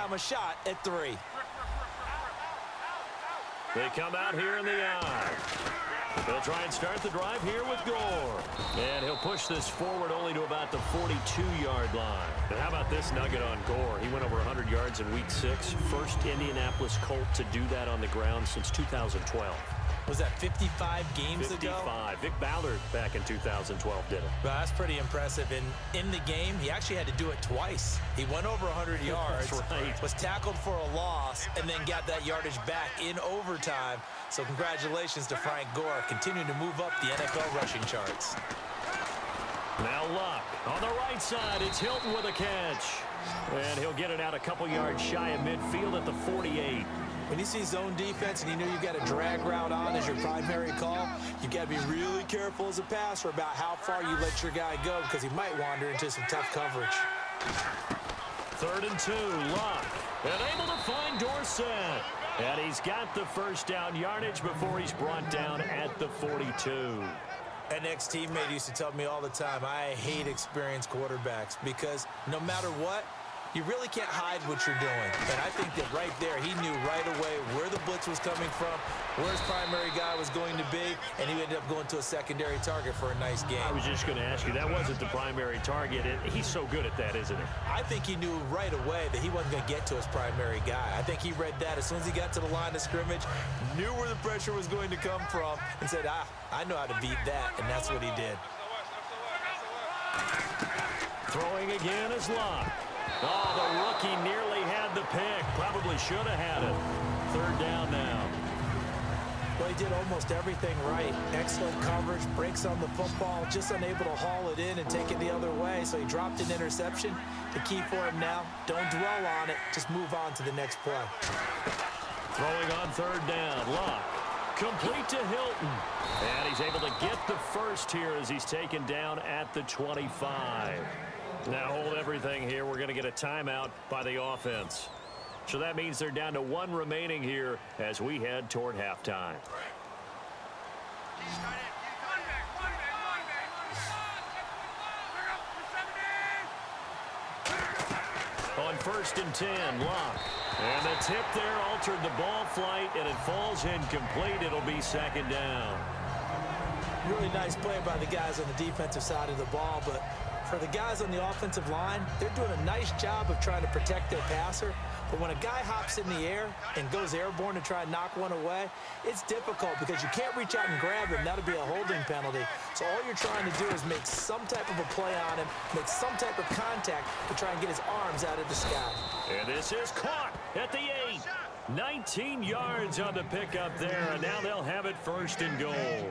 time a shot at 3. They come out here in the I. They'll try and start the drive here with Gore. And he'll push this forward only to about the 42-yard line. And how about this nugget on Gore? He went over 100 yards in Week 6. First Indianapolis Colt to do that on the ground since 2012. Was that 55 games ago? 55. Vic Ballard back in 2012 did it. Well, that's pretty impressive. And in the game, he actually had to do it twice. He went over 100 yards, That's right. was tackled for a loss, and then got that yardage back in overtime. So congratulations to Frank Gore, continuing to move up the NFL rushing charts. Now Luck on the right side. It's Hilton with a catch. And he'll get it out a couple yards shy of midfield at the 48. When you see zone defense and you know you've got a drag route on as your primary call, you've got to be really careful as a passer about how far you let your guy go because he might wander into some tough coverage. 3rd and 2, Luck. And able to find Dorsett. And he's got the first down yardage before he's brought down at the 42. An ex-teammate used to tell me all the time, I hate experienced quarterbacks because no matter what, you really can't hide what you're doing. And I think that right there, he knew right away where the blitz was coming from, where his primary guy was going to be, and he ended up going to a secondary target for a nice game. I was just going to ask you, that wasn't the primary target. He's so good at that, isn't he? I think he knew right away that he wasn't going to get to his primary guy. I think he read that as soon as he got to the line of scrimmage, knew where the pressure was going to come from, and said, I know how to beat that, and that's what he did. Throwing again is Luck. Oh, the rookie nearly had the pick. Probably should have had it. 3rd down now. Well, he did almost everything right. Excellent coverage, breaks on the football, just unable to haul it in and take it the other way. So he dropped an interception. The key for him now, don't dwell on it. Just move on to the next play. Throwing on 3rd down. Luck. Complete to Hilton. And he's able to get the first here as he's taken down at the 25. Now hold everything here. We're going to get a timeout by the offense. So that means they're down to 1 remaining here as we head toward halftime. On 1st and 10, Luck. And the tip there altered the ball flight, and it falls incomplete. It'll be 2nd down. Really nice play by the guys on the defensive side of the ball, but for the guys on the offensive line, they're doing a nice job of trying to protect their passer. But when a guy hops in the air and goes airborne to try and knock one away, it's difficult because you can't reach out and grab him. That'll be a holding penalty. So all you're trying to do is make some type of a play on him, make some type of contact to try and get his arms out of the sky. And this is caught at the 8. 19 yards on the pickup there, and now they'll have it 1st and goal.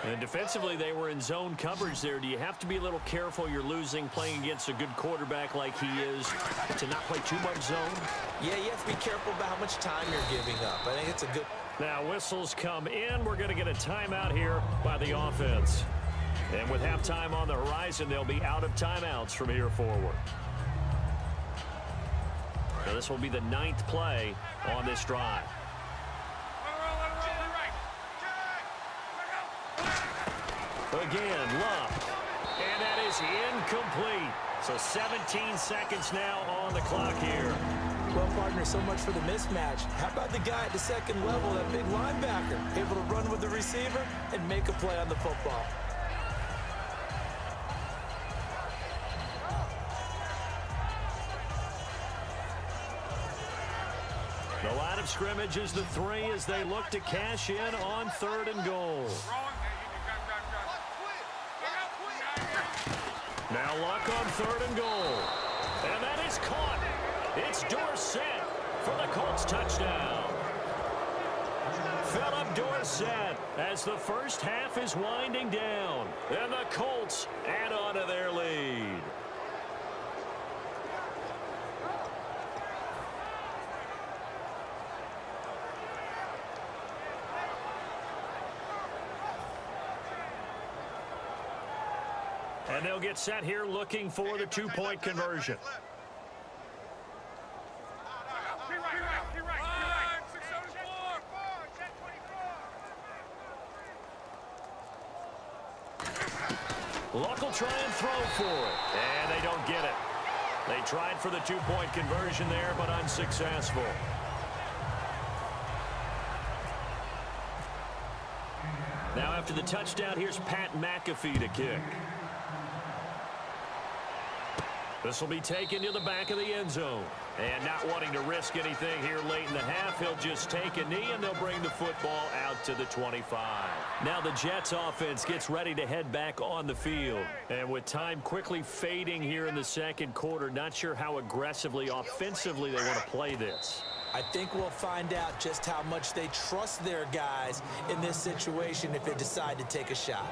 And defensively, they were in zone coverage there. Do you have to be a little careful? You're losing playing against a good quarterback like he is to not play too much zone? Yeah, you have to be careful about how much time you're giving up. I think it's a good... Now whistles come in. We're going to get a timeout here by the offense. And with halftime on the horizon, they'll be out of timeouts from here forward. Now this will be the 9th play on this drive. Again, Luck. And that is incomplete. So 17 seconds now on the clock here. Well, partner, so much for the mismatch. How about the guy at the 2nd level, that big linebacker, able to run with the receiver and make a play on the football? The line of scrimmage is the 3 as they look to cash in on 3rd and goal. Now Luck on 3rd and goal. And that is caught. It's Dorsett for the Colts touchdown. Philip Dorsett as the first half is winding down. And the Colts add on to their lead. And they'll get set here looking for the 2-point conversion. Luck will try and throw for it. And they don't get it. They tried for the two-point conversion there, but unsuccessful. Now after the touchdown, here's Pat McAfee to kick. This will be taken to the back of the end zone. And not wanting to risk anything here late in the half, he'll just take a knee, and they'll bring the football out to the 25. Now the Jets offense gets ready to head back on the field. And with time quickly fading here in the second quarter, not sure how aggressively, offensively they want to play this. I think we'll find out just how much they trust their guys in this situation if they decide to take a shot.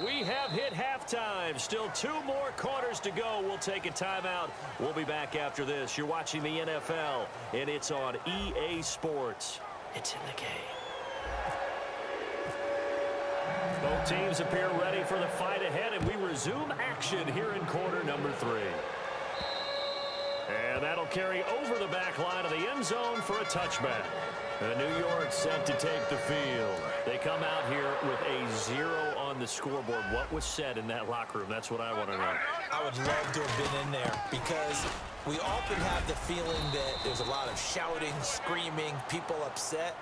We have hit halftime. Still 2 more quarters to go. We'll take a timeout. We'll be back after this. You're watching the NFL, and it's on EA Sports. It's in the game. Both teams appear ready for the fight ahead, and we resume action here in quarter number 3. And that'll carry over the back line of the end zone for a touchback. And New York set to take the field. They come out here with a 0 on the scoreboard. What was said in that locker room? That's what I want to know. I would love to have been in there because we often have the feeling that there's a lot of shouting, screaming, people upset.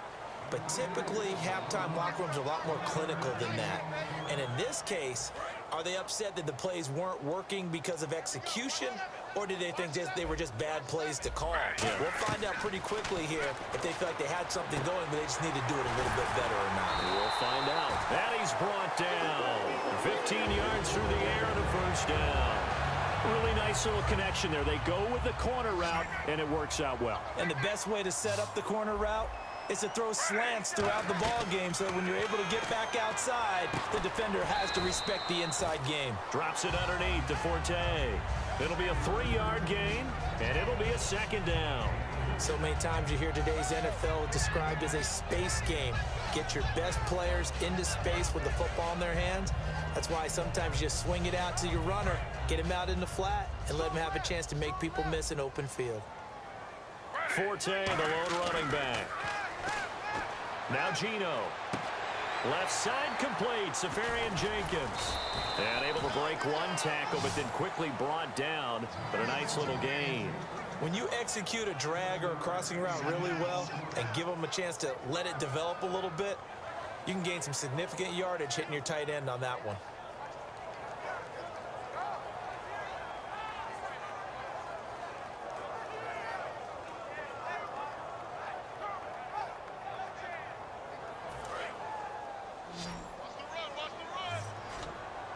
But typically, halftime locker rooms are a lot more clinical than that. And in this case, are they upset that the plays weren't working because of execution, or did they think they were just bad plays to call? Yeah. We'll find out pretty quickly here if they feel like they had something going, but they just need to do it a little bit better or not. We'll find out. And he's brought down. 15 yards through the air and a first down. Really nice little connection there. They go with the corner route, and it works out well. And the best way to set up the corner route is to throw slants throughout the ball game so that when you're able to get back outside, the defender has to respect the inside game. Drops it underneath to Forte. It'll be a 3-yard gain, and it'll be a second down. So many times you hear today's NFL described as a space game. Get your best players into space with the football in their hands. That's why sometimes you just swing it out to your runner, get him out in the flat, and let him have a chance to make people miss an open field. Forte, the lone running back. Now Gino. Left side complete. Safarian Jenkins. And able to break one tackle, but then quickly brought down. But a nice little gain. When you execute a drag or a crossing route really well and give them a chance to let it develop a little bit, you can gain some significant yardage hitting your tight end on that one.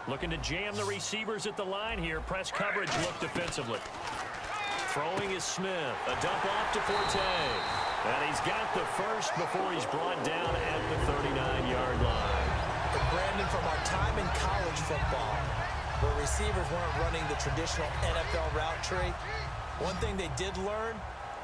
Looking to jam the receivers at the line here. Press coverage look defensively. Throwing is Smith. A dump off to Forte. And he's got the first before he's brought down at the 39-yard line. And Brandon, from our time in college football, where receivers weren't running the traditional NFL route tree, one thing they did learn,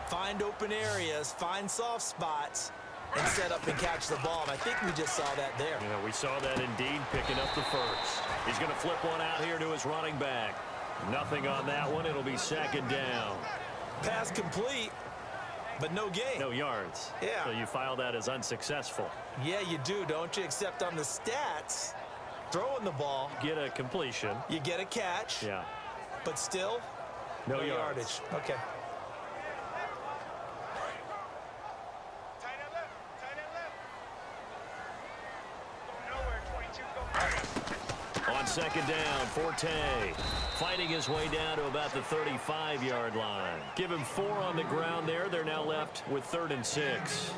find open areas, find soft spots, and set up and catch the ball. And I think we just saw that there. Yeah, we saw that indeed, picking up the first. He's going to flip one out here to his running back. Nothing on that one. It'll be second down. Pass complete, but no gain. No yards. Yeah. So you file that as unsuccessful. Yeah, you do, don't you? Except on the stats, throwing the ball. Get a completion. You get a catch. Yeah. But still, no yardage. Okay. On second down, Forte fighting his way down to about the 35-yard line. Give him 4 on the ground there. They're now left with 3rd and 6.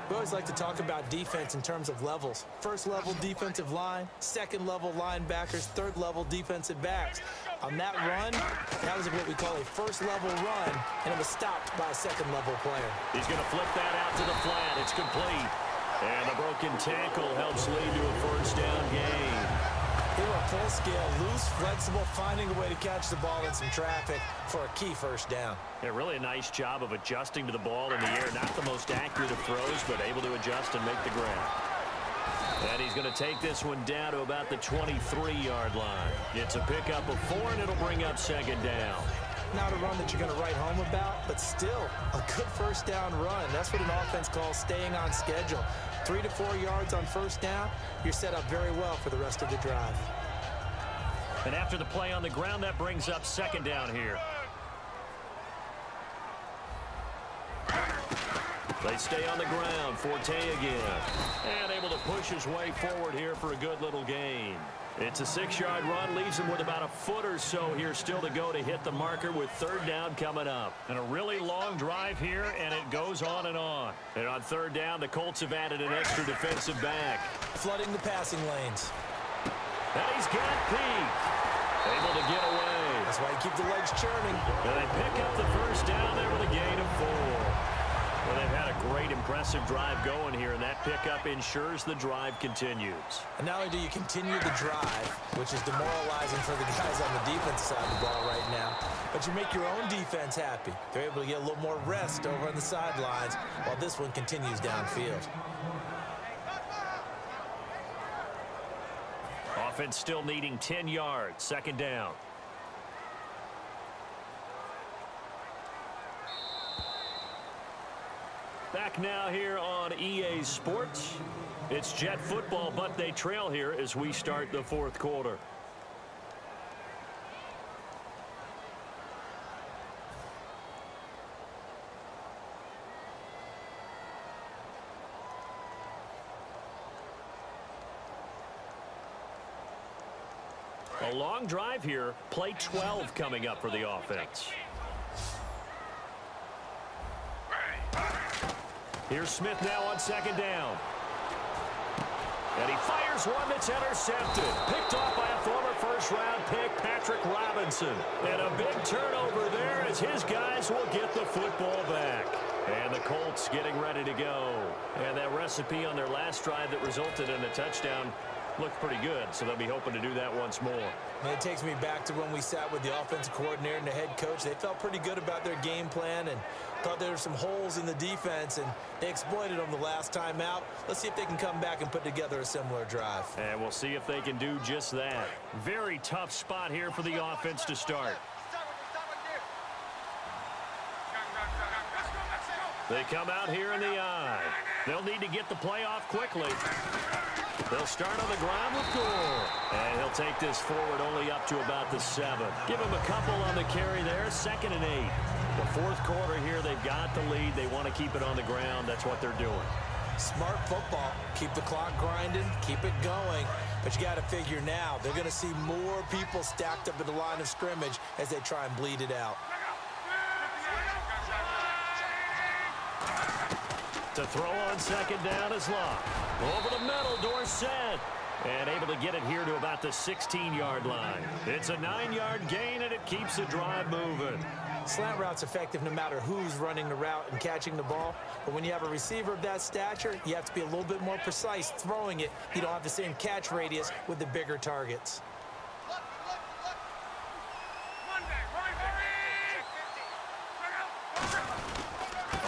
We always like to talk about defense in terms of levels. First level defensive line, second level linebackers, third level defensive backs. On that run, that was what we call a first level run, and it was stopped by a second level player. He's going to flip that out to the flat. It's complete. And the broken tackle helps lead to a first down gain. They were full scale, loose, flexible, finding a way to catch the ball in some traffic for a key first down. Yeah, really a nice job of adjusting to the ball in the air. Not the most accurate of throws, but able to adjust and make the grab. And he's going to take this one down to about the 23-yard line. It's a pickup of 4, and it'll bring up second down. not a run that you're going to write home about, but still a good first down run. That's what an offense calls staying on schedule. 3 to 4 yards on first down, you're set up very well for the rest of the drive. And after the play on the ground, that brings up second down here. They stay on the ground. Forte again. And able to push his way forward here for a good little gain. It's a 6-yard run. Leaves him with about a foot or so here still to go to hit the marker with third down coming up. And a really long drive here, and it goes on and on. And on third down, the Colts have added an extra defensive back. Flooding the passing lanes. And he's got Peak. Able to get away. That's why you keep the legs churning. And they pick up the first down there with a gain of 4. Well, they've had a great, impressive drive going here, and that pickup ensures the drive continues. And not only do you continue the drive, which is demoralizing for the guys on the defensive side of the ball right now, but you make your own defense happy. They're able to get a little more rest over on the sidelines while this one continues downfield. Offense still needing 10 yards. Second down. Back now here on EA Sports. It's Jet football, but they trail here as we start the fourth quarter. A long drive here. Play 12 coming up for the offense. Here's Smith now on second down. And he fires one that's intercepted. Picked off by a former first-round pick, Patrick Robinson. And a big turnover there as his guys will get the football back. And the Colts getting ready to go. And that recipe on their last drive that resulted in a touchdown looked pretty good, so they'll be hoping to do that once more. And it takes me back to when we sat with the offensive coordinator and the head coach. They felt pretty good about their game plan and thought there were some holes in the defense, and they exploited them the last time out. Let's see if they can come back and put together a similar drive. And we'll see if they can do just that. Very tough spot here for the offense to start. They come out here in the eye. They'll need to get the play off quickly. They'll start on the ground with Gore. And he'll take this forward only up to about the 7. Give him a couple on the carry there. 2nd and 8. The fourth quarter here, they've got the lead. They want to keep it on the ground. That's what they're doing. Smart football. Keep the clock grinding. Keep it going. But you got to figure now, they're going to see more people stacked up at the line of scrimmage as they try and bleed it out. To throw on second down is Locke. Over the middle, Dorsett. And able to get it here to about the 16-yard line. It's a 9-yard gain, and it keeps the drive moving. Slant route's effective no matter who's running the route and catching the ball. But when you have a receiver of that stature, you have to be a little bit more precise throwing it. You don't have the same catch radius with the bigger targets.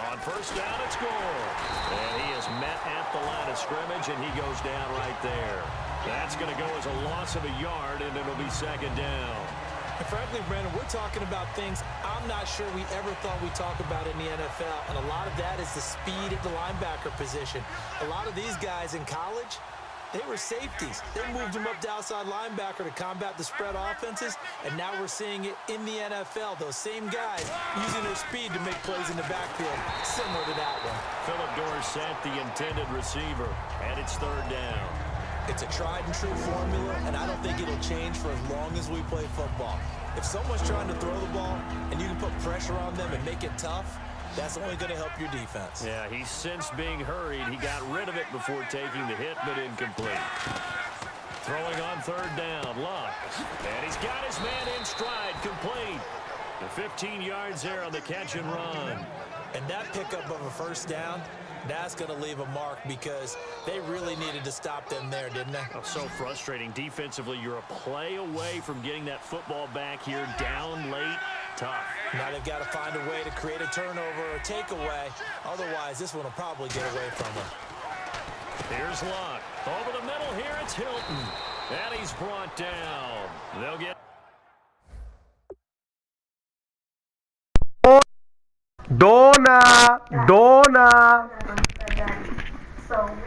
On first down, it's Gore. And he is met at the line of scrimmage, and he goes down right there. That's going to go as a loss of a yard, and it'll be second down. And frankly, Brandon, we're talking about things I'm not sure we ever thought we'd talk about in the NFL. And a lot of that is the speed at the linebacker position. A lot of these guys in college, they were safeties. They moved them up to outside linebacker to combat the spread offenses, and now we're seeing it in the NFL. Those same guys using their speed to make plays in the backfield, similar to that one. Philip Dorsett, the intended receiver, and it's third down. It's a tried-and-true formula, and I don't think it'll change for as long as we play football. If someone's trying to throw the ball and you can put pressure on them and make it tough, that's only going to help your defense. Yeah, he's since being hurried. He got rid of it before taking the hit, but incomplete. Throwing on third down, Luck. And he's got his man in stride, complete. The 15 yards there on the catch and run. And that pickup of a first down, that's going to leave a mark because they really needed to stop them there, didn't they? Oh, so frustrating. Defensively, you're a play away from getting that football back here down late. Tough. Now they've got to find a way to create a turnover or takeaway. Otherwise, this one will probably get away from them. Here's Luck. Over the middle here, it's Hilton. And he's brought down. They'll get Dona. So